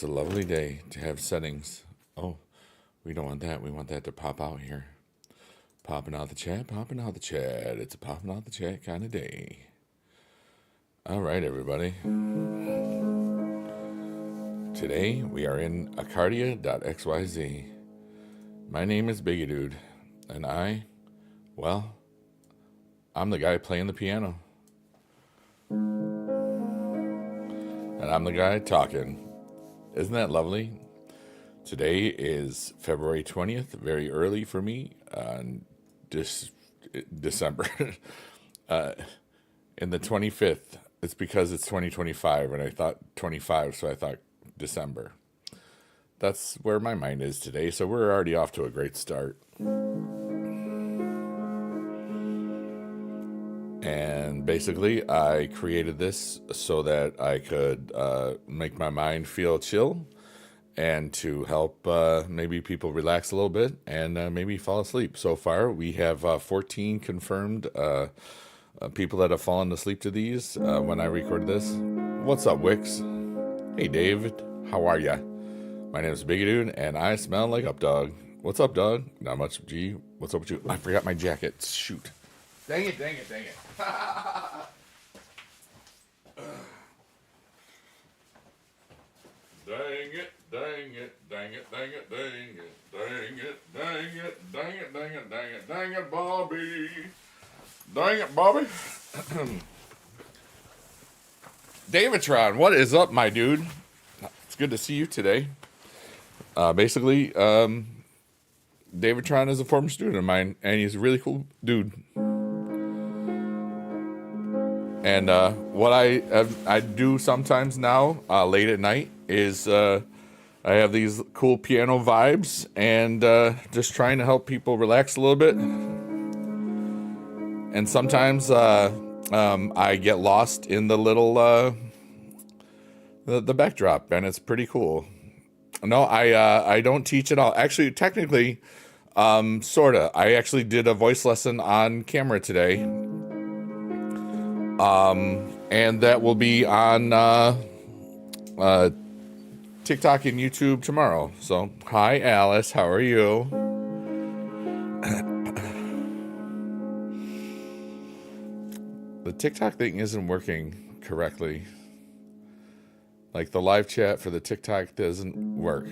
It's a lovely day to have settings. Oh, we don't want that. We want that to pop out here. Popping out the chat, popping out the chat. It's a popping out the chat kind of day. All right, everybody. Today we are in arkadia.xyz. My name is Biggie Dude, and I'm the guy playing the piano. And I'm the guy talking. Isn't that lovely? Today is February 20th, very early for me, December. In the 25th, it's because it's 2025, and I thought 25, so I thought December. That's where my mind is today, so we're already off to a great start. And basically, I created this so that I could make my mind feel chill and to help maybe people relax a little bit and maybe fall asleep. So far, we have 14 confirmed people that have fallen asleep to these when I record this. What's up, Wix? Hey, David. How are ya? My name is Biggie Dude, and I smell like up dog. What's up, dog? Not much, G. What's up with you? I forgot my jacket. Shoot. Dang it. Dang it, dang it, dang it, dang it, dang it, dang it, dang it, dang it, dang it, dang it, dang it, dang it, Bobby. Dang it, Bobby. Davidtron, what is up, my dude? It's good to see you today. Basically, Davidtron is a former student of mine, and he's a really cool dude. And what I do sometimes now, late at night, is I have these cool piano vibes and just trying to help people relax a little bit. And sometimes I get lost in the little the backdrop, and it's pretty cool. No, I don't teach at all. Actually, technically, sorta. I actually did a voice lesson on camera today. And that will be on TikTok and YouTube tomorrow. So, hi, Alice. How are you? The TikTok thing isn't working correctly. Like, the live chat for the TikTok doesn't work.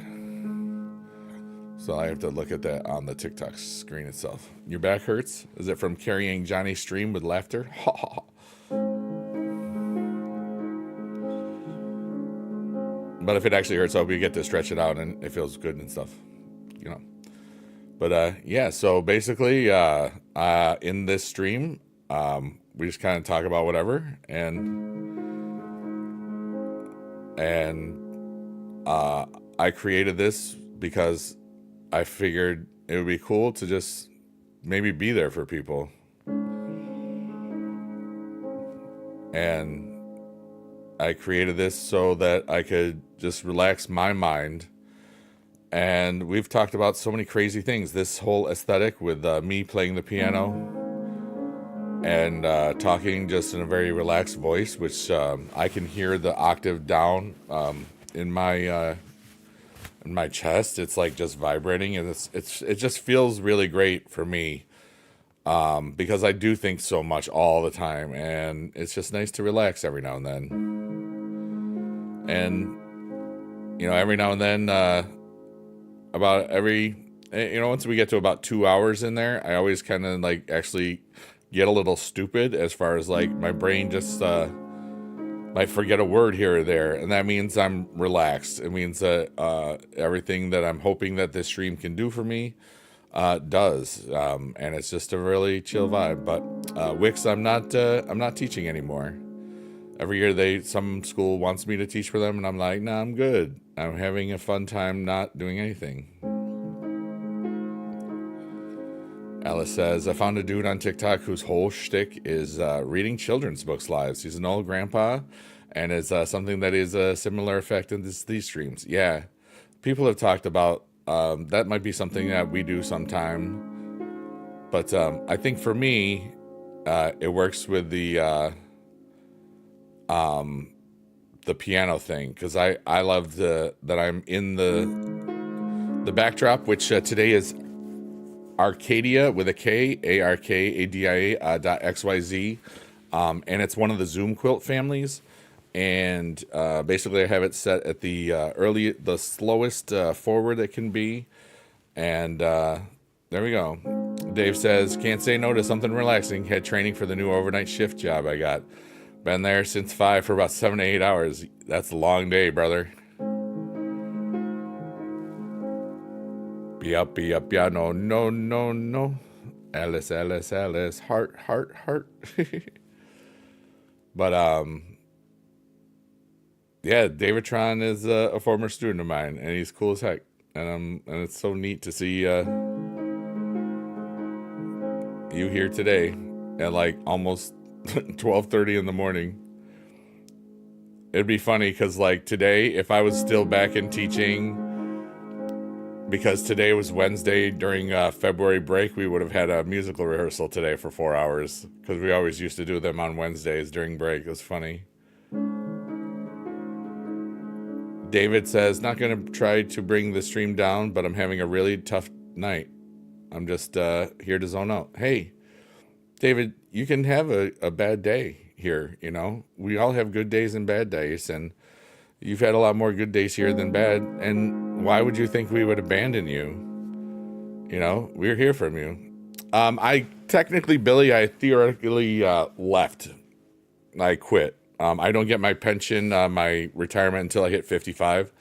So I have to look at that on the TikTok screen itself. Your back hurts? Is it from carrying Johnny's stream with laughter? Ha ha ha. But if it actually hurts, I hope you get to stretch it out and it feels good and stuff, you know. But yeah, so basically, in this stream, we just kind of talk about whatever, and I created this because I figured it would be cool to just maybe be there for people. And I created this so that I could just relax my mind. And we've talked about so many crazy things. This whole aesthetic with me playing the piano and talking just in a very relaxed voice, which I can hear the octave down in my chest. It's like just vibrating, and it just feels really great for me. Because I do think so much all the time, and it's just nice to relax every now and then. And, you know, every now and then, once we get to about 2 hours in there, I always kind of like actually get a little stupid as far as like my brain just might forget a word here or there, and that means I'm relaxed. It means that everything that I'm hoping that this stream can do for me does, and it's just a really chill vibe. But Wix, I'm not teaching anymore. Every year some school wants me to teach for them, and I'm like, nah, I'm good. I'm having a fun time not doing anything. Alice says, I found a dude on TikTok whose whole shtick is reading children's books live. He's an old grandpa, and it's something that is a similar effect in these streams. Yeah, people have talked about that might be something that we do sometime. But I think for me, it works with the the piano thing, because I love that I'm in the backdrop, which today is Arkadia with a K, arkadia.xyz, and it's one of the Zoomquilt families. And basically, I have it set at the slowest forward it can be, and there we go. Dave says, can't say no to something relaxing. Had training for the new overnight shift job I got. Been there since 5 for about 7 to 8 hours. That's a long day, brother. Be up, yeah, no, no, no, no. Alice, Alice, Alice, heart, heart, heart. But, yeah, Davidtron is a former student of mine, and he's cool as heck. And it's so neat to see you here today at like almost 12:30 in the morning. It'd be funny because like today, if I was still back in teaching, because today was Wednesday during February break, we would have had a musical rehearsal today for 4 hours, because we always used to do them on Wednesdays during break. It was funny. David says, not going to try to bring the stream down, but I'm having a really tough night. I'm just here to zone out. Hey, David, you can have a bad day here, you know? We all have good days and bad days, and you've had a lot more good days here than bad, and why would you think we would abandon you? You know, we're here from you. I theoretically left. I quit. I don't get my pension, my retirement until I hit 55.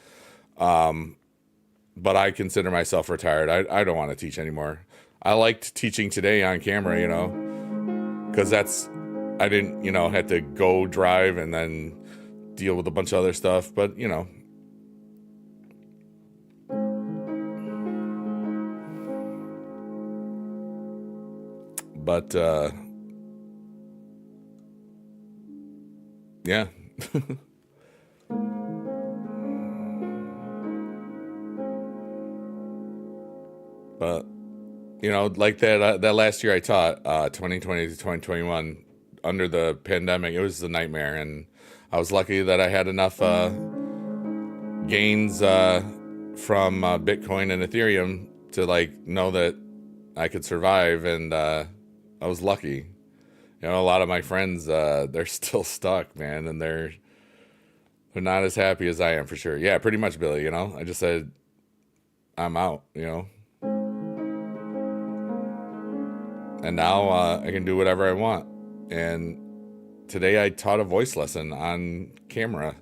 But I consider myself retired. I don't want to teach anymore. I liked teaching today on camera, you know, because I didn't, you know, have to go drive and then deal with a bunch of other stuff, but, you know. But, yeah. But, you know, like that last year I taught, 2020 to 2021, under the pandemic, it was a nightmare. And I was lucky that I had enough gains from Bitcoin and Ethereum to like know that I could survive. And I was lucky. You know, a lot of my friends, they're still stuck, man. And they're not as happy as I am, for sure. Yeah, pretty much, Billy, you know. I just said, I'm out, you know. And now I can do whatever I want. And today I taught a voice lesson on camera,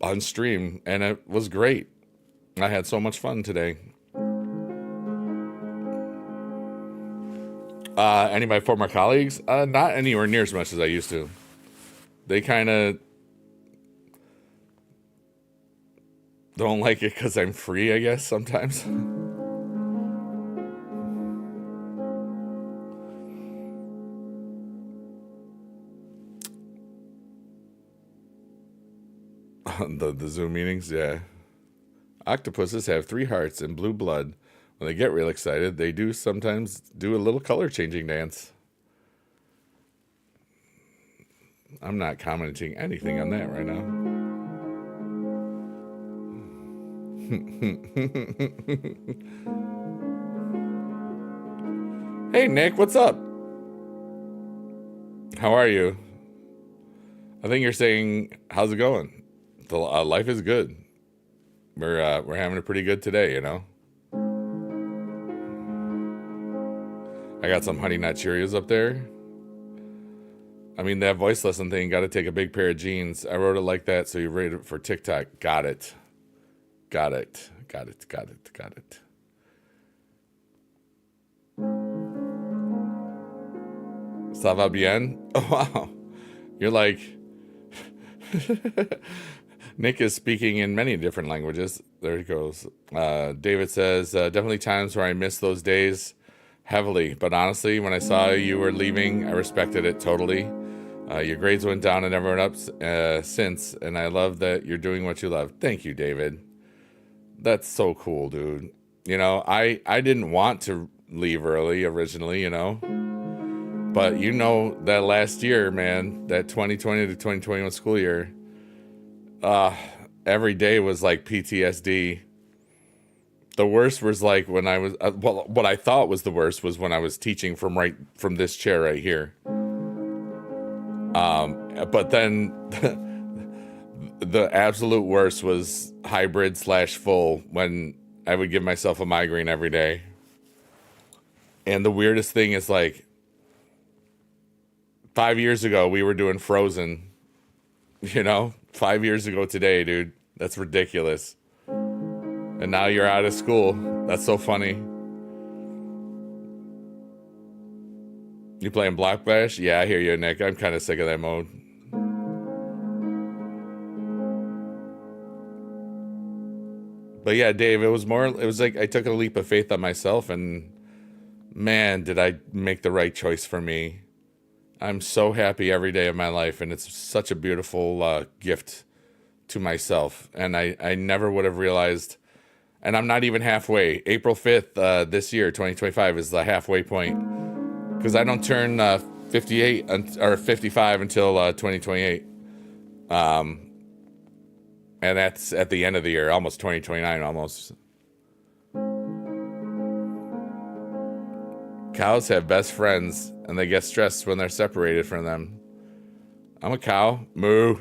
on stream, and it was great. I had so much fun today. Any of my former colleagues? Not anywhere near as much as I used to. They kind of don't like it because I'm free, I guess, sometimes. The Zoom meetings, yeah. Octopuses have 3 hearts and blue blood. When they get real excited, they do sometimes do a little color changing dance. I'm not commenting anything on that right now. Hey, Nick, what's up? How are you? I think you're saying, how's it going? Life is good. We're having a pretty good today, you know. I got some Honey Nut Cheerios up there. I mean, that voice lesson thing, got to take a big pair of jeans. I wrote it like that, so you rate it for TikTok. Got it. Got it. Got it. Got it. Got it. Ça va bien? Oh, wow. You're like... Nick is speaking in many different languages. There he goes. David says, definitely times where I miss those days heavily. But honestly, when I saw you were leaving, I respected it totally. Your grades went down and never went up since. And I love that you're doing what you love. Thank you, David. That's so cool, dude. You know, I didn't want to leave early originally, you know. But you know, that last year, man, that 2020 to 2021 school year, Every day was like PTSD. The worst was like when I was, well, what I thought was the worst was when I was teaching from this chair right here. But then the absolute worst was hybrid / full, when I would give myself a migraine every day. And the weirdest thing is, like, 5 years ago, we were doing Frozen. 5 years ago today, dude. That's ridiculous. And now you're out of school. That's so funny. You playing Block Bash? Yeah, I hear you, Nick. I'm kind of sick of that mode. But yeah, Dave, it was like I took a leap of faith on myself, and man, did I make the right choice for me. I'm so happy every day of my life, and it's such a beautiful gift to myself. And I never would have realized, and I'm not even halfway. April 5th this year, 2025, is the halfway point, because I don't turn 58 or 55 until 2028. And that's at the end of the year, almost 2029, almost. Cows have best friends, and they get stressed when they're separated from them. I'm a cow. Moo.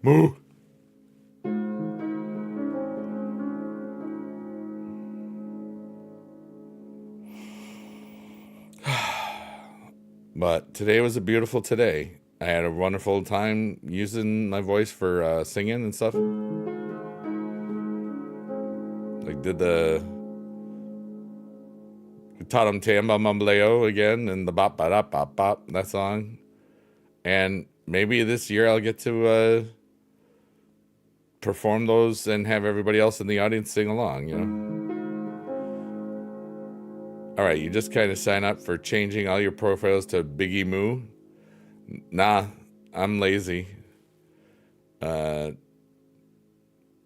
Moo. But today was a beautiful today. I had a wonderful time using my voice for singing and stuff. Like, we taught them Tamba Mumbleo again, and the bop ba bop bop bop, that song. And maybe this year I'll get to perform those and have everybody else in the audience sing along, All right, you just kind of sign up for changing all your profiles to Biggie Moo. Nah, I'm lazy.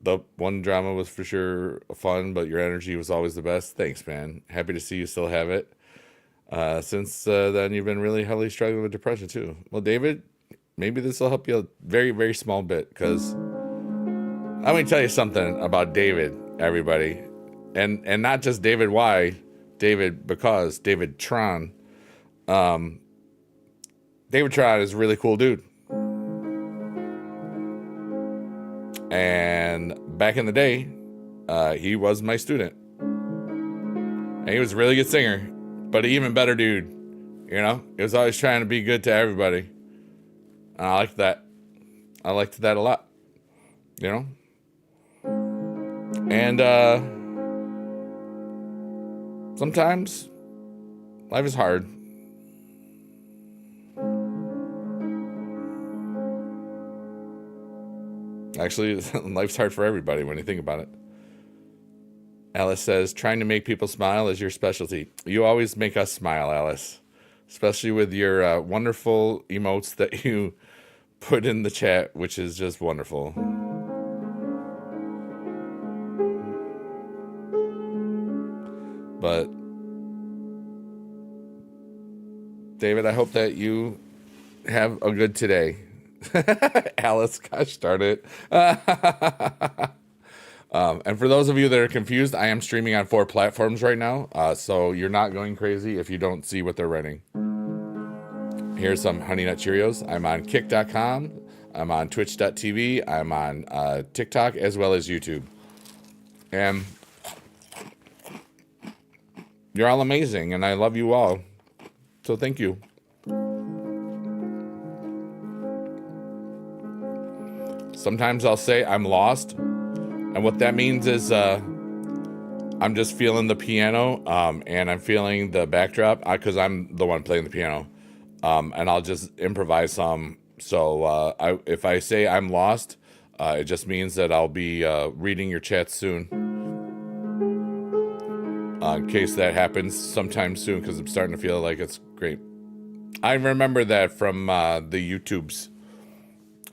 The one drama was for sure fun, but your energy was always the best. Thanks, man. Happy to see you still have it. Since then, you've been really heavily struggling with depression, too. Well, David, maybe this will help you a very, very small bit, because let me tell you something about David, everybody. And not just David Y, David because, David Tron. David Tron is a really cool dude. And back in the day, he was my student. And he was a really good singer, but an even better dude. He was always trying to be good to everybody. And I liked that. I liked that a lot. And sometimes life is hard. Actually, life's hard for everybody when you think about it. Alice says, trying to make people smile is your specialty. You always make us smile, Alice. Especially with your wonderful emotes that you put in the chat, which is just wonderful. But, David, I hope that you have a good today. Alice, gosh darn it. And for those of you that are confused, I am streaming on 4 platforms right now, so you're not going crazy if you don't see what they're writing. Here's some Honey Nut Cheerios. I'm on Kick.com. I'm on Twitch.tv. I'm on TikTok as well as YouTube. And you're all amazing, and I love you all. So thank you. Sometimes I'll say I'm lost, and what that means is I'm just feeling the piano, and I'm feeling the backdrop, because I'm the one playing the piano, and I'll just improvise some. So if I say I'm lost, it just means that I'll be reading your chat soon, in case that happens sometime soon, because I'm starting to feel like it's great. I remember that from the YouTubes.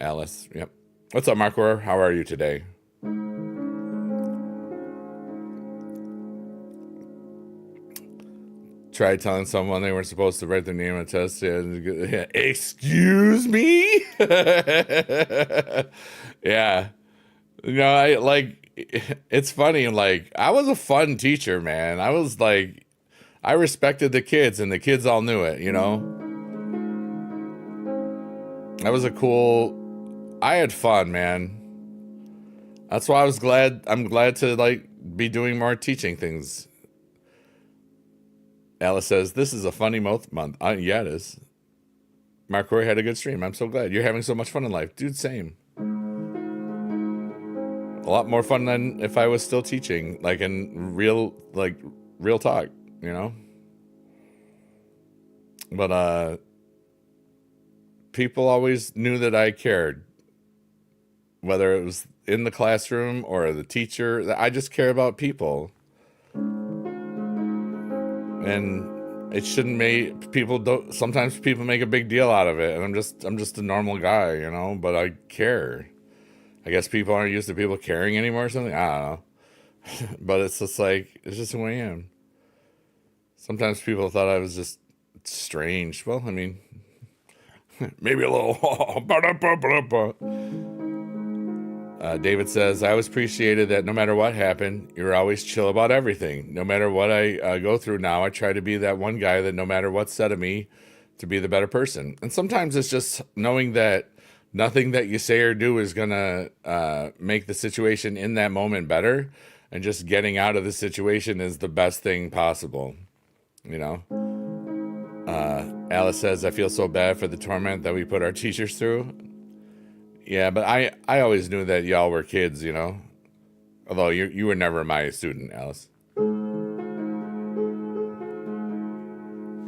Alice, yep. What's up, Markor? How are you today? tried telling someone they were supposed to write their name on a test. And, excuse me? Yeah. I like, it's funny. Like, I was a fun teacher, man. I was like, I respected the kids and the kids all knew it, I was I had fun, man. That's why I'm glad to like be doing more teaching things. Alice says, this is a funny month. Yeah, it is. Mark Roy had a good stream. I'm so glad. You're having so much fun in life. Dude, same. A lot more fun than if I was still teaching, like in real talk, But people always knew that I cared. Whether it was in the classroom or the teacher, I just care about people. And it shouldn't sometimes people make a big deal out of it, and I'm just a normal guy, but I care. I guess people aren't used to people caring anymore or something. I don't know. But it's just like, it's just who I am. Sometimes people thought I was just strange. Well, I mean, maybe a little. David says, I always appreciated that no matter what happened, you're always chill about everything. No matter what I go through now, I try to be that one guy that no matter what's said of me, to be the better person. And sometimes it's just knowing that nothing that you say or do is going to make the situation in that moment better. And just getting out of the situation is the best thing possible. Alice says, I feel so bad for the torment that we put our teachers through. Yeah, but I always knew that y'all were kids, Although you were never my student, Alice.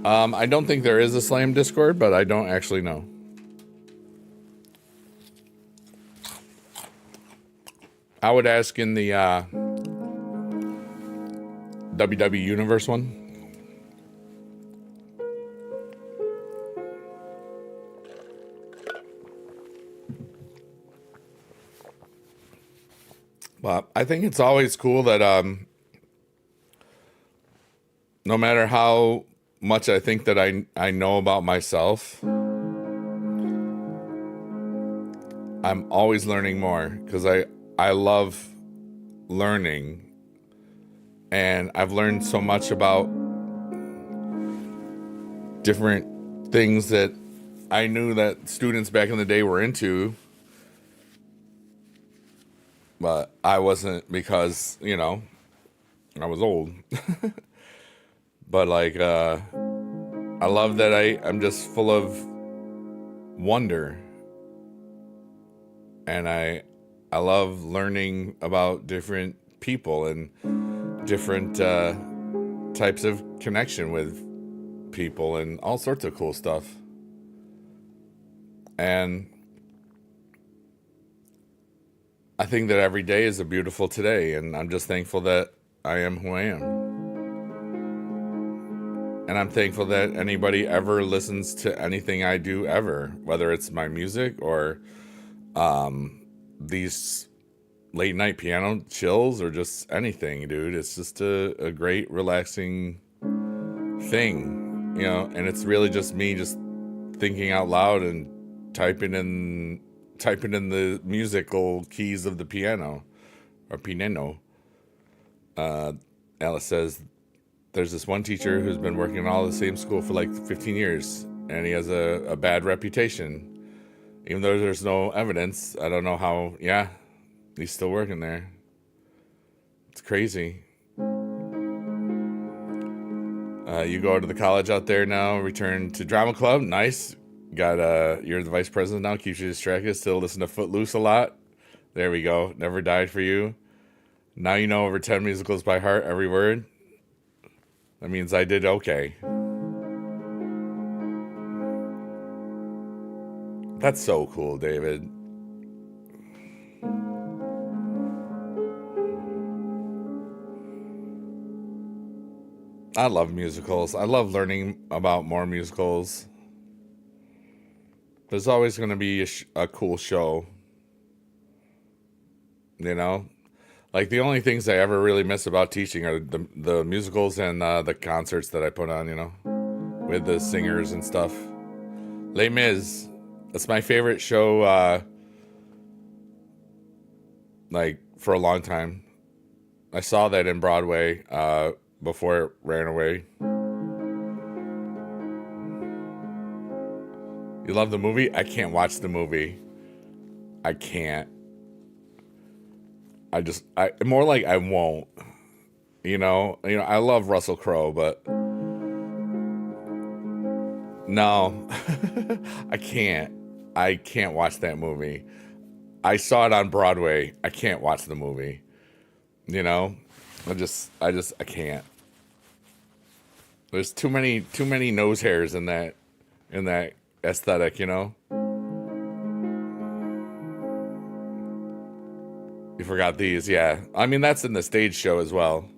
I don't think there is a Slam Discord, but I don't actually know. I would ask in the WW Universe one. But I think it's always cool that no matter how much I think that I know about myself, I'm always learning more because I love learning, and I've learned so much about different things that I knew that students back in the day were into. But I wasn't because, I was old. But like, I love that I'm just full of wonder. And I love learning about different people and different types of connection with people and all sorts of cool stuff. And I think that every day is a beautiful today, and I'm just thankful that I am who I am. And I'm thankful that anybody ever listens to anything I do ever, whether it's my music or these late night piano chills or just anything, dude. It's just a great, relaxing thing, and it's really just me just thinking out loud and typing in the musical keys of the piano or piano. Alice says, there's this one teacher who's been working in all the same school for like 15 years, and he has a bad reputation. Even though there's no evidence, I don't know how, he's still working there. It's crazy. You go to the college out there now, return to drama club, nice. You're the vice president now, keeps you distracted, still listen to Footloose a lot. There we go, never died for you. Now you know over 10 musicals by heart, every word. That means I did okay. That's so cool, David. I love musicals. I love learning about more musicals. There's always going to be a cool show. Like the only things I ever really miss about teaching are the musicals and the concerts that I put on, you know, with the singers and stuff. Les Mis, that's my favorite show, like for a long time. I saw that in Broadway before it ran away. You love the movie? I can't watch the movie. I can't. I more like I won't. You know, I love Russell Crowe, but no, I can't. I can't watch that movie. I saw it on Broadway. I can't watch the movie. You know, I can't. There's too many nose hairs in that aesthetic, you know. You forgot these, yeah. I mean, that's in the stage show as well.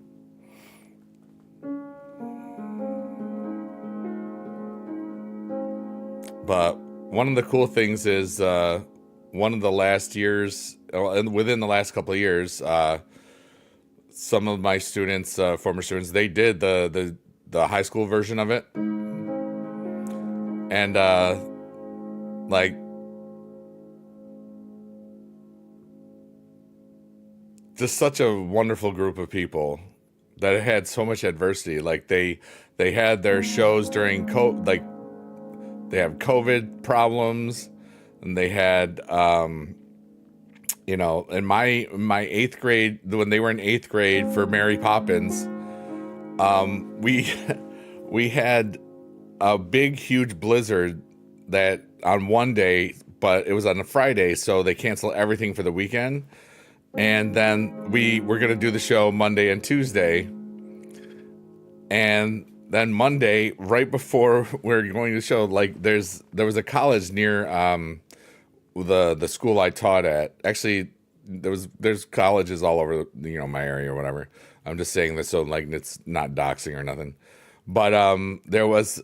But one of the cool things is one of the last years, and within the last couple of years, some of my students, former students, they did the high school version of it, and like just such a wonderful group of people that had so much adversity. Like they had their shows during like they have COVID problems, and they had you know, in my eighth grade, when they were in eighth grade for Mary Poppins, we we had a big huge blizzard that on one day, but it was on a Friday, so they canceled everything for the weekend. And then we were going to do the show Monday and Tuesday. And then Monday, right before we were going to the show, like there was a college near the school I taught at. Actually, there's colleges all over, you know, my area or whatever. I'm just saying this so like it's not doxing or nothing. But there was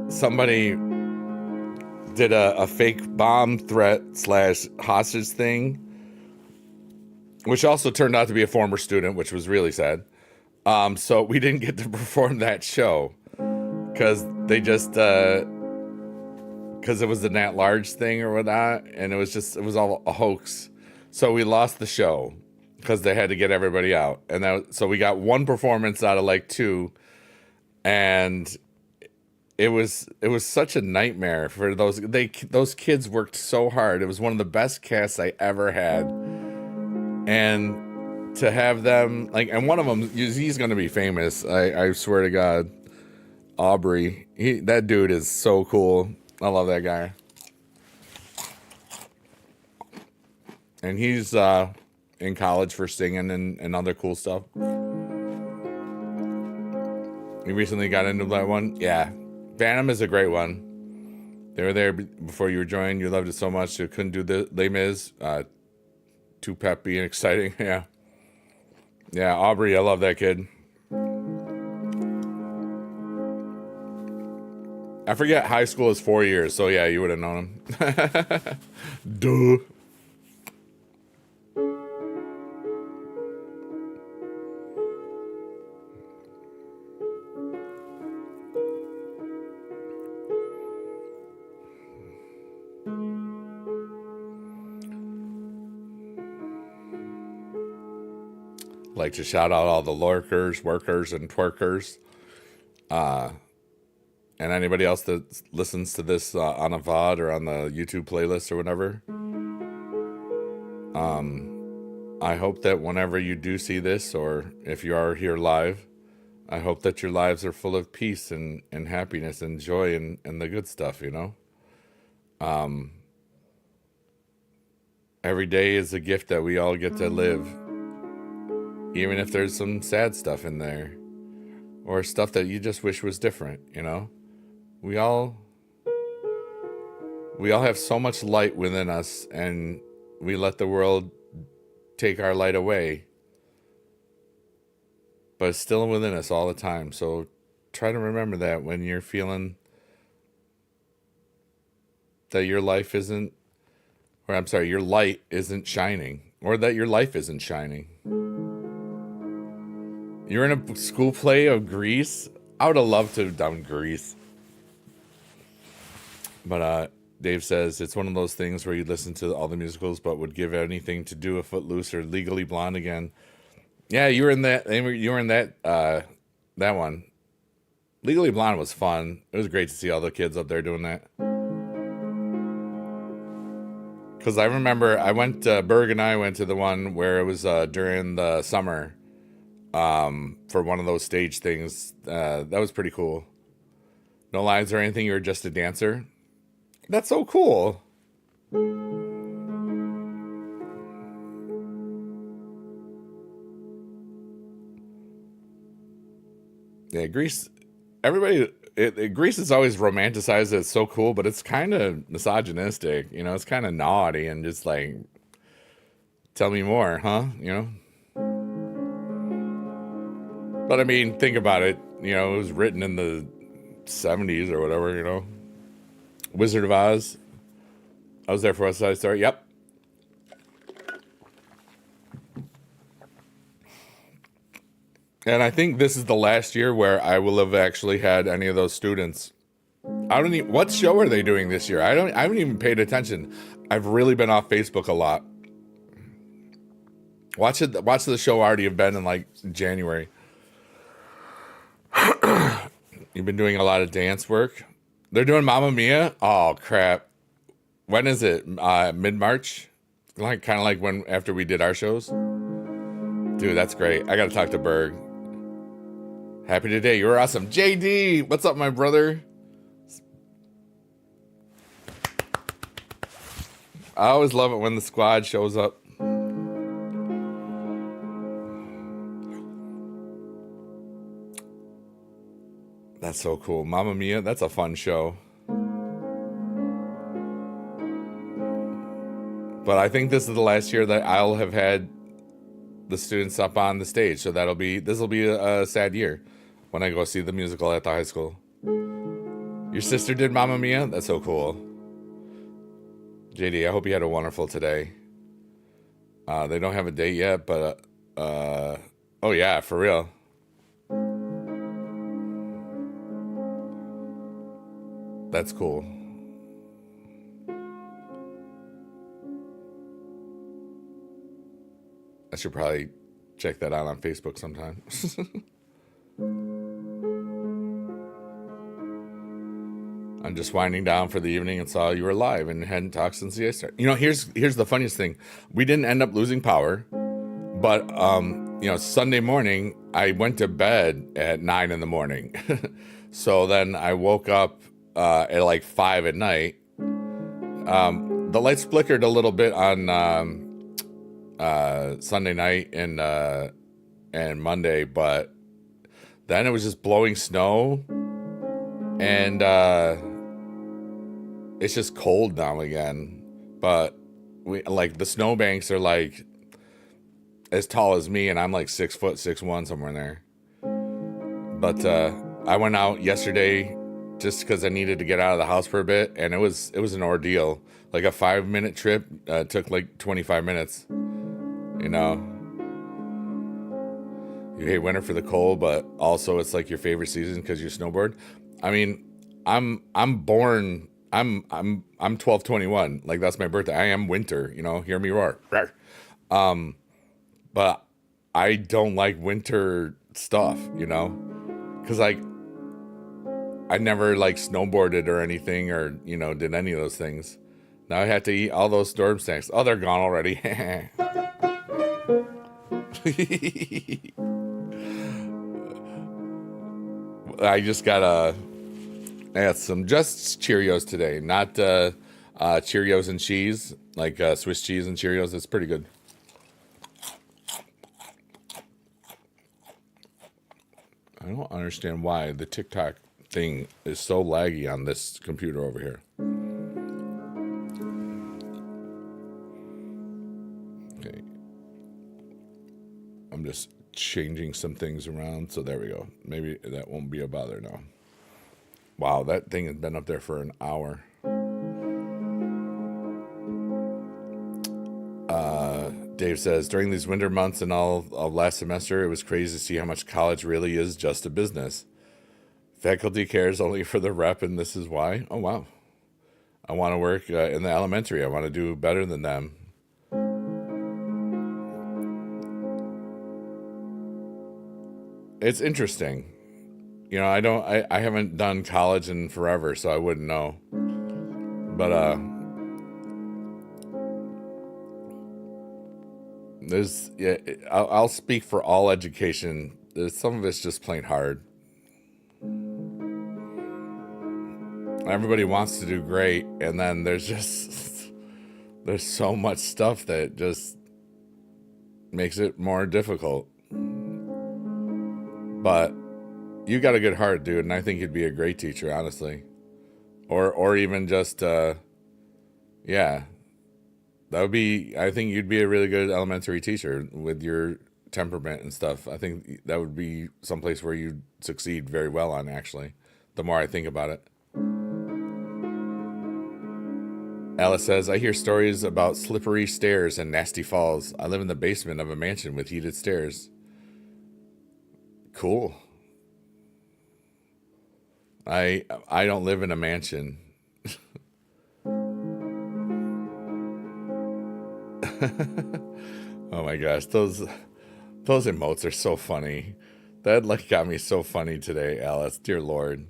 somebody did a fake bomb threat / hostage thing, which also turned out to be a former student, which was really sad. So we didn't get to perform that show because they just because it was the Nat Large thing or whatnot, and it was all a hoax. So we lost the show because they had to get everybody out, and so we got one performance out of like two, and it was such a nightmare for those kids worked so hard. It was one of the best casts I ever had. And to have them like, and one of them, he's going to be famous. I swear to God, Aubrey, that dude is so cool. I love that guy. And he's in college for singing and other cool stuff. You recently got into that one? Yeah. Phantom is a great one. They were there before you were joined. You loved it so much you couldn't do the Les Mis. Too peppy and exciting. Yeah. Yeah, Aubrey, I love that kid. I forget high school is 4 years, so yeah, you would have known him. Duh. Like to shout out all the lurkers, workers, and twerkers. And anybody else that listens to this on a VOD or on the YouTube playlist or whatever. I hope that whenever you do see this, or if you are here live, I hope that your lives are full of peace and happiness and joy and the good stuff, you know? Every day is a gift that we all get to live. Even if there's some sad stuff in there. Or stuff that you just wish was different, you know? We all have so much light within us, and we let the world take our light away. But it's still within us all the time. So try to remember that when you're feeling that your life isn't, or I'm sorry, your light isn't shining, or that your life isn't shining. You're in a school play of Grease? I would have loved to have done Grease. But Dave says it's one of those things where you listen to all the musicals, but would give anything to do a Footloose or Legally Blonde again. Yeah, you were in that. You were in that. That one. Legally Blonde was fun. It was great to see all the kids up there doing that. Because I remember Berg and I went to the one where it was during the summer for one of those stage things. That was pretty cool. No lines or anything. You were just a dancer. That's so cool. Yeah, Grease. Everybody, Grease is always romanticized as so cool, but it's kind of misogynistic. You know, it's kind of naughty and just like, tell me more, huh? You know. But I mean, think about it. You know, it was written in the 70s or whatever. You know, Wizard of Oz. I was there for West Side Story. Yep. And I think this is the last year where I will have actually had any of those students. I don't even, what show are they doing this year? I haven't even paid attention. I've really been off Facebook a lot. Watch the show already have been in like January. You've been doing a lot of dance work. They're doing Mamma Mia? Oh crap. When is it? Mid-March? Like kind of like when after we did our shows? Dude, that's great. I gotta talk to Berg. Happy today. You were awesome. JD, what's up, my brother? I always love it when the squad shows up. That's so cool. Mamma Mia, that's a fun show. But I think this is the last year that I'll have had the students up on the stage. So this will be a sad year when I go see the musical at the high school. Your sister did Mamma Mia? That's so cool. JD, I hope you had a wonderful today. They don't have a date yet, but oh yeah, for real. That's cool. I should probably check that out on Facebook sometime. I'm just winding down for the evening and saw you were live and hadn't talked since the start. You know, here's the funniest thing. We didn't end up losing power, but you know, Sunday morning I went to bed at 9 in the morning. So then I woke up at like 5 at night. The lights flickered a little bit on Sunday night and Monday, but then it was just blowing snow, and it's just cold now again. But we like the snowbanks are like as tall as me, and I'm like 6 foot 6'1", somewhere in there. But I went out yesterday just because I needed to get out of the house for a bit, and it was an ordeal. Like a 5-minute trip took like 25 minutes. You know, you hate winter for the cold, but also it's like your favorite season because you snowboard. I mean, I'm 12/21. Like that's my birthday. I am winter. You know, hear me roar. But I don't like winter stuff. You know, because like I never like snowboarded or anything, or you know, did any of those things. Now I have to eat all those storm snacks. Oh, they're gone already. I just got I had some just Cheerios today, not Cheerios and cheese, like Swiss cheese and Cheerios. It's pretty good. I don't understand why the TikTok thing is so laggy on this computer over here. Okay. I'm just changing some things around, so there we go. Maybe that won't be a bother now. Wow, that thing has been up there for an hour. Dave says, during these winter months and all of last semester, it was crazy to see how much college really is just a business. Faculty cares only for the rep, and this is why. Oh, wow. I want to work in the elementary. I want to do better than them. It's interesting. You know, I haven't done college in forever, so I wouldn't know. But I'll speak for all education. Some of it's just plain hard. Everybody wants to do great, and then there's so much stuff that just makes it more difficult. But you got a good heart, dude, and I think you'd be a great teacher, honestly. Or even just yeah. That would be, I think you'd be a really good elementary teacher with your temperament and stuff. I think that would be someplace where you'd succeed very well on, actually, the more I think about it. Alice says, I hear stories about slippery stairs and nasty falls. I live in the basement of a mansion with heated stairs. Cool. I don't live in a mansion. Oh my gosh, those emotes are so funny. That got me so funny today, Alice. Dear Lord.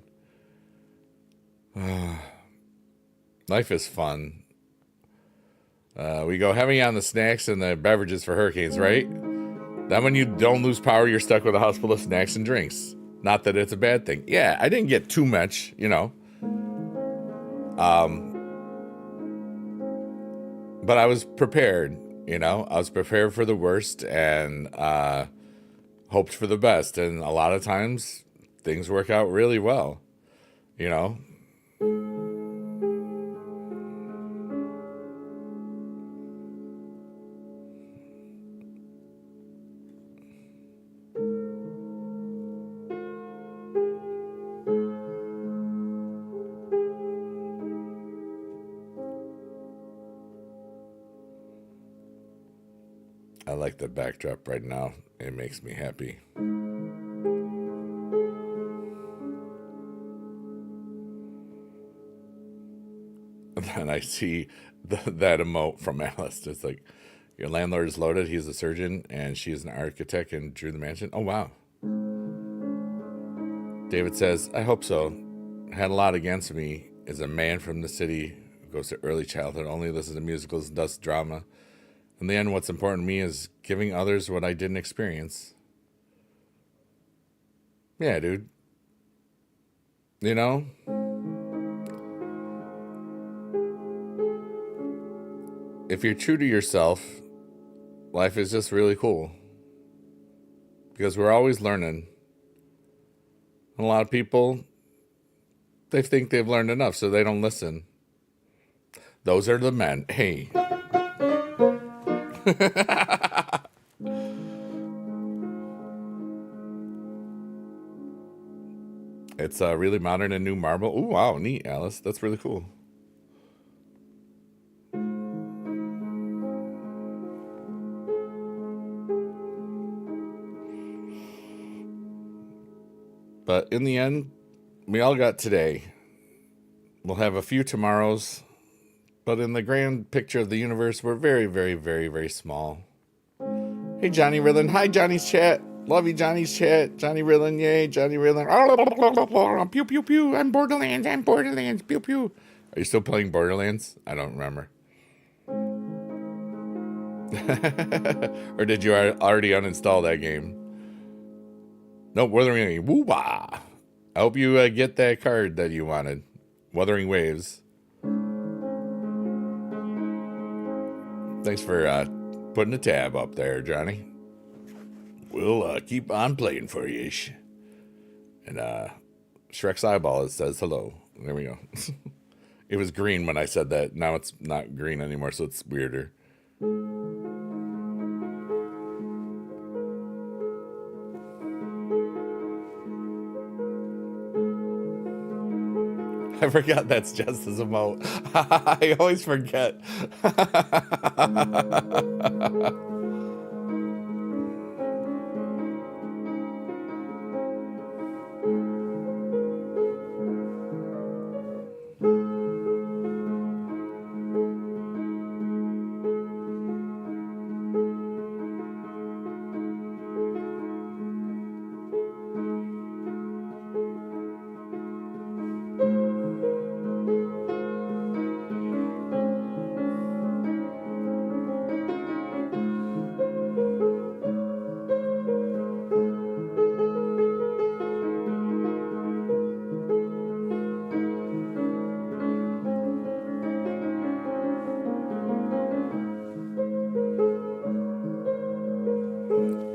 Life is fun. We go heavy on the snacks and the beverages for hurricanes, right? Then when you don't lose power, you're stuck with a house full of snacks and drinks. Not that it's a bad thing. Yeah, I didn't get too much, you know. But I was prepared, you know. I was prepared for the worst and hoped for the best. And a lot of times, things work out really well, you know. I like the backdrop right now. It makes me happy. And then I see that emote from Alice. It's like, your landlord is loaded. He's a surgeon, and she's an architect and drew the mansion. Oh, wow. David says, I hope so. Had a lot against me. Is a man from the city who goes to early childhood, only listens to musicals and does drama. In the end, what's important to me is giving others what I didn't experience. Yeah, dude. You know? If you're true to yourself, life is just really cool. Because we're always learning. And a lot of people, they think they've learned enough, so they don't listen. Those are the men. Hey. It's really modern and new marble. Ooh, wow, neat, Alice. That's really cool. But in the end, we all got today. We'll have a few tomorrows. But in the grand picture of the universe, we're very, very, very, very small. Hey, Johnny Rillen. Hi, Johnny's chat. Love you, Johnny's chat. Johnny Rillen, yay. Johnny Rillen. Pew, pew, pew. I'm Borderlands. Pew, pew. Are you still playing Borderlands? I don't remember. Or did you already uninstall that game? No, Wuthering Woo-wah. I hope you get that card that you wanted. Wuthering Waves. Thanks for putting a tab up there, Johnny. We'll keep on playing for you. And Shrek's eyeball, it says hello. There we go. It was green when I said that. Now it's not green anymore, so it's weirder. I forgot that's just his emote. I always forget.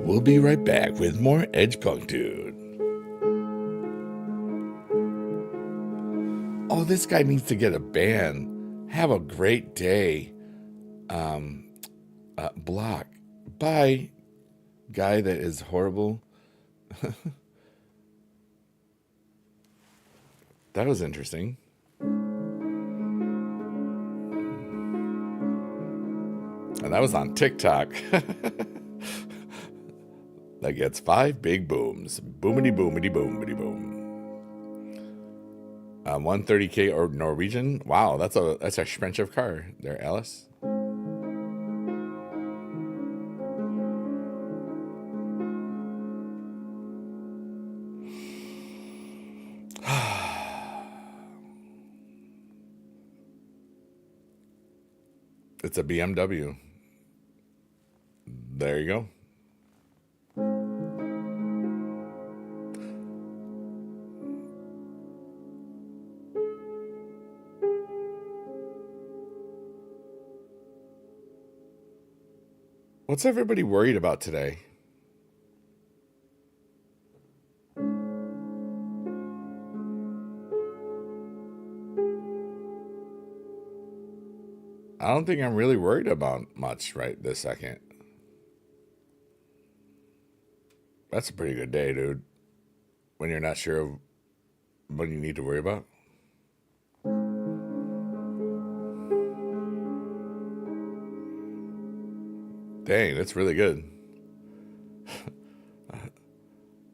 We'll be right back with more Edge Punk Dude. Oh, this guy needs to get a ban. Have a great day. Block. Bye. Guy that is horrible. That was interesting. And that was on TikTok. That gets 5 big booms. Boomity boomity boomity boom. 130K or Norwegian. Wow, that's a expensive car there, Alice. It's a BMW. There you go. What's everybody worried about today? I don't think I'm really worried about much right this second. That's a pretty good day, dude. When you're not sure of what you need to worry about. Dang, that's really good.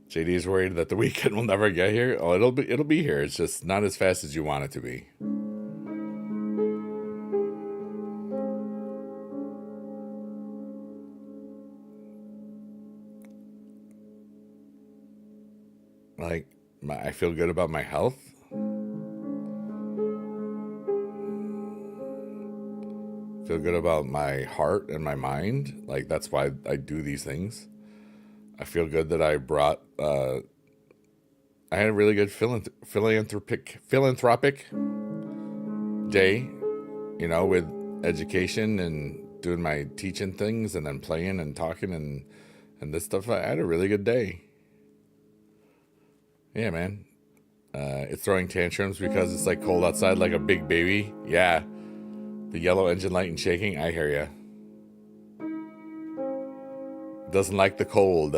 JD is worried that the weekend will never get here. Oh, it'll be here. It's just not as fast as you want it to be. Like, I feel good about my health. Feel good about my heart and my mind. Like, that's why I do these things. I feel good that I brought, I had a really good philanthropic day, you know, with education and doing my teaching things and then playing and talking and this stuff. I had a really good day. Yeah, man. It's throwing tantrums because it's like cold outside like a big baby. Yeah. The yellow engine light and shaking. I hear ya. Doesn't like the cold.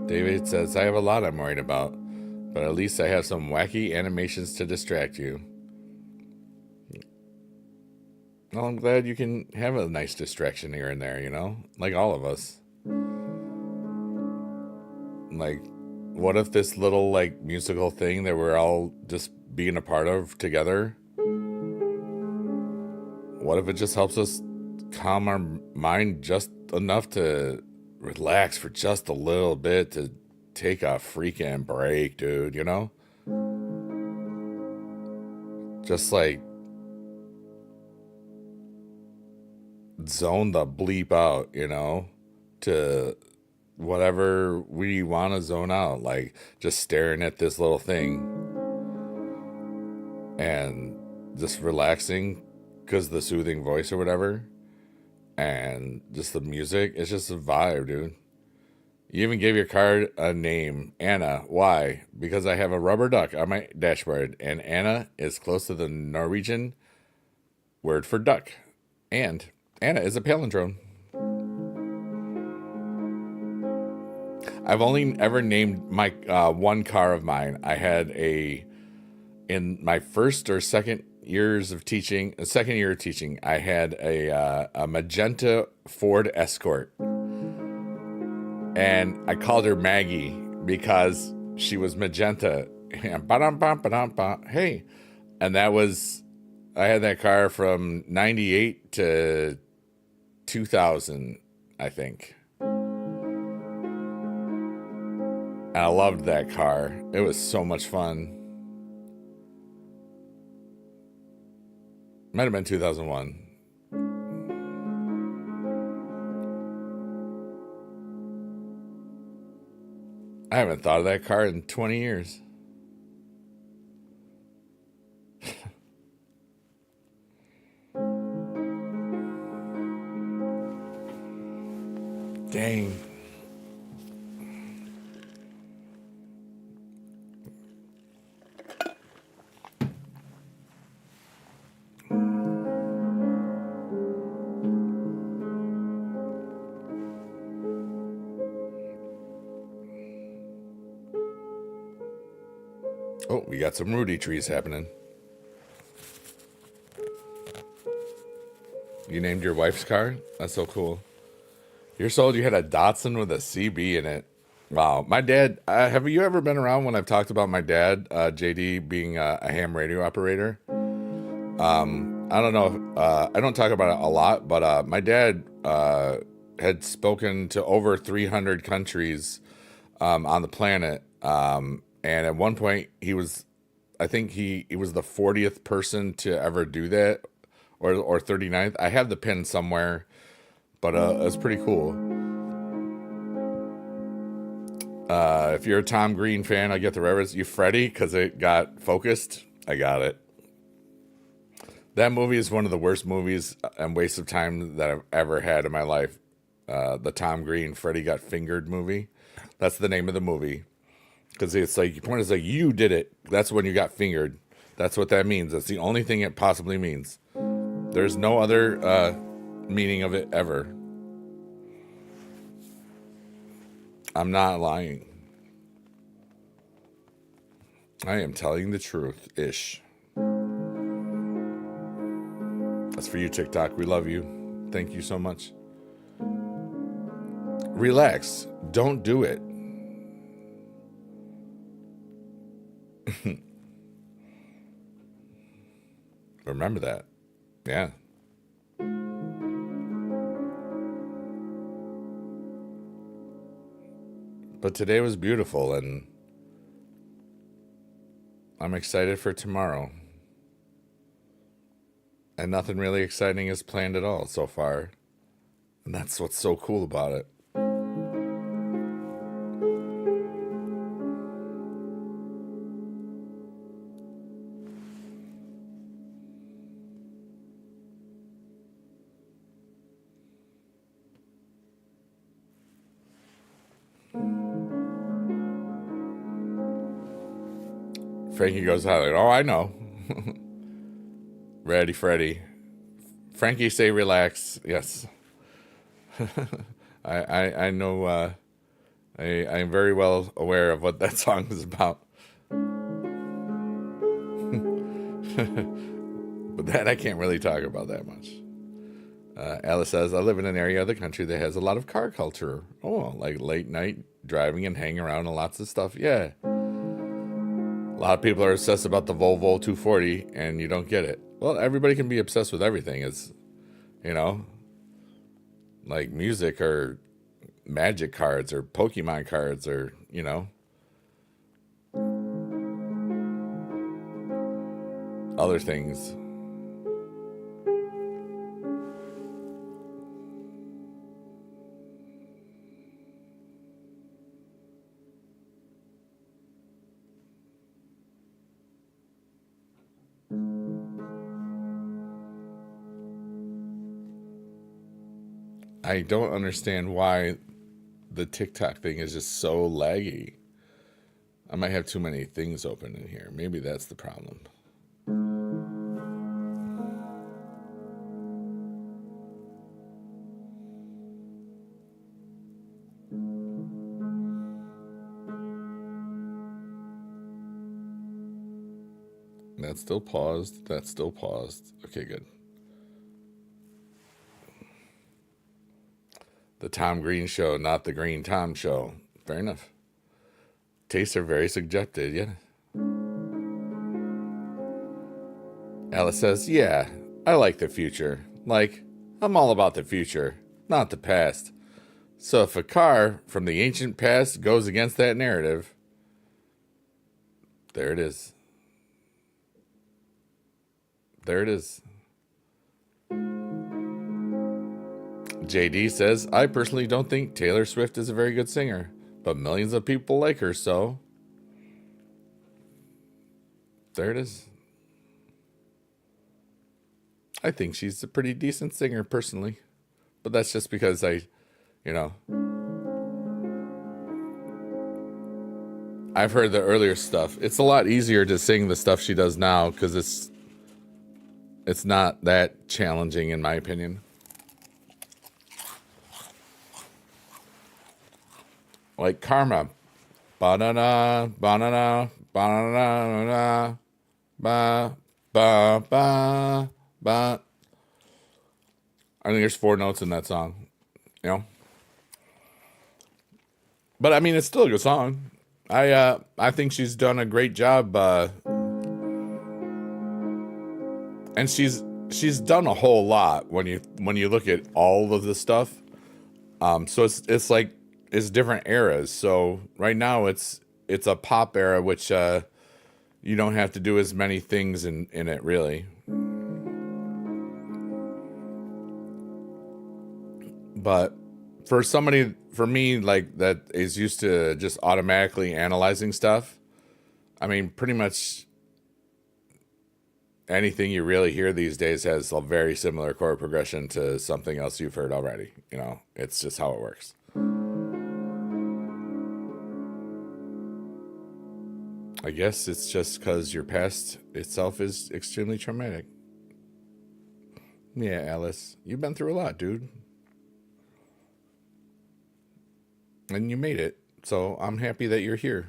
David says, I have a lot I'm worried about, but at least I have some wacky animations to distract you. Well, I'm glad you can have a nice distraction here and there, you know? Like all of us. Like, what if this little, like, musical thing that we're all just being a part of together, what if it just helps us calm our mind just enough to relax for just a little bit, to take a freaking break, dude, you know? Just like zone the bleep out, you know, to whatever we want to zone out, like just staring at this little thing and just relaxing because the soothing voice or whatever, and just the music. It's just a vibe, dude. You even gave your card a name, Anna. Why? Because I have a rubber duck on my dashboard, and Anna is close to the Norwegian word for duck. And Anna is a palindrome. I've only ever named my one car of mine. I had in my first or second year of teaching, I had a magenta Ford Escort. And I called her Maggie because she was magenta. Hey. And that was, I had that car from 98 to 2000, I think. And I loved that car. It was so much fun. Might have been 2001. I haven't thought of that car in 20 years. Dang. Oh, we got some Rudy trees happening. You named your wife's car? That's so cool. You're sold you had a Datsun with a CB in it. Wow. My dad, have you ever been around when I've talked about my dad, JD, being a ham radio operator? I don't know. I don't talk about it a lot, but my dad had spoken to over 300 countries on the planet. And at one point, I think he was the 40th person to ever do that, or 39th. I have the pin somewhere, but it's pretty cool. If you're a Tom Green fan, I get the reference. You Freddy, because it got focused. I got it. That movie is one of the worst movies and waste of time that I've ever had in my life. The Tom Green Freddy Got Fingered movie. That's the name of the movie. Because it's like, your point is like, you did it. That's when you got fingered. That's what that means. That's the only thing it possibly means. There's no other meaning of it ever. I'm not lying. I am telling the truth-ish. That's for you, TikTok. We love you. Thank you so much. Relax. Don't do it. Remember that. Yeah. But today was beautiful, and I'm excited for tomorrow. And nothing really exciting is planned at all so far. And that's what's so cool about it. Frankie goes out like, oh, I know. Ready, Freddy. Frankie, say relax. Yes. I know. I'm very well aware of what that song is about. But that I can't really talk about that much. Alice says, I live in an area of the country that has a lot of car culture. Oh, like late night driving and hanging around and lots of stuff. Yeah. A lot of people are obsessed about the Volvo 240 and you don't get it. Well, everybody can be obsessed with everything. It's, like music or magic cards or Pokemon cards or, other things. I don't understand why the TikTok thing is just so laggy. I might have too many things open in here. Maybe that's the problem. That's still paused. That's still paused. Okay, good. The Tom Green Show, not the Green Tom Show. Fair enough. Tastes are very subjective, yeah. Alice says, yeah, I like the future. Like, I'm all about the future, not the past. So if a car from the ancient past goes against that narrative, there it is. There it is. JD says, I personally don't think Taylor Swift is a very good singer, but millions of people like her, so there it is. I think she's a pretty decent singer personally, but that's just because I I've heard the earlier stuff. It's a lot easier to sing the stuff she does now because it's not that challenging in my opinion. Like Karma. Ba-da-da, ba-da-da, ba-da-da, ba, ba, ba, ba. I think there's 4 notes in that song, you know? But I mean, it's still a good song. I think she's done a great job, and she's done a whole lot when you look at all of the stuff. So it's like it's different eras. So right now it's a pop era, which you don't have to do as many things in it really. But for me, like that is used to just automatically analyzing stuff. I mean, pretty much anything you really hear these days has a very similar chord progression to something else you've heard already. You know, it's just how it works. I guess it's just because your past itself is extremely traumatic. Yeah, Alice, you've been through a lot, dude. And you made it. So I'm happy that you're here.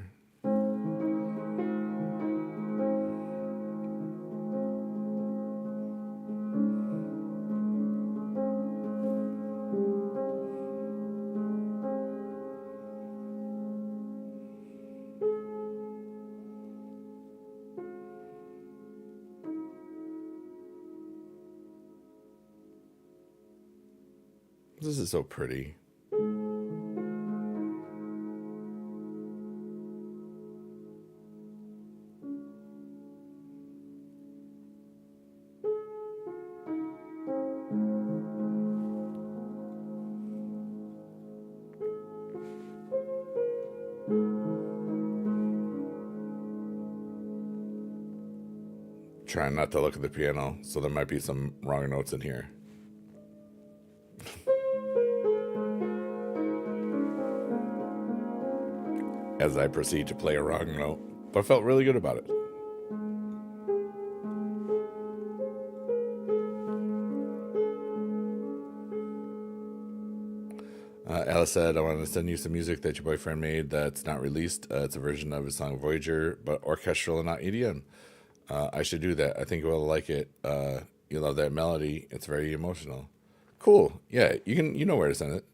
This is so pretty. Trying not to look at the piano, so there might be some wrong notes in here. As I proceed to play a wrong note, but I felt really good about it. Alice said, I wanted to send you some music that your boyfriend made that's not released. It's a version of his song Voyager, but orchestral and not EDM. I should do that. I think you'll like it. You love that melody. It's very emotional. Cool. Yeah, you know where to send it.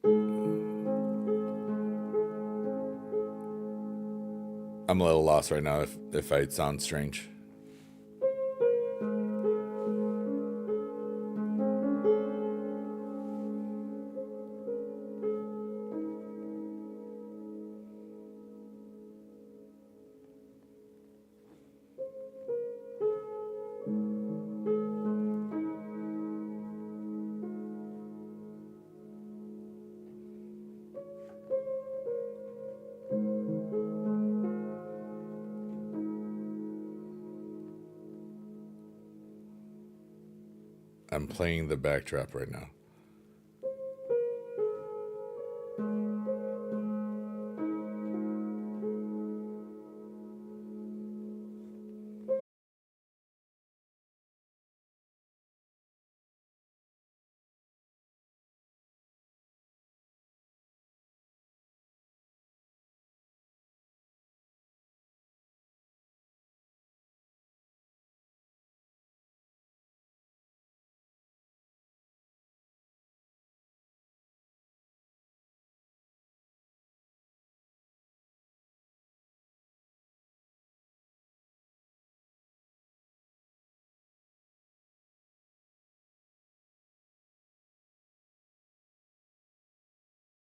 I'm a little lost right now if I sound strange. I'm playing the backdrop right now.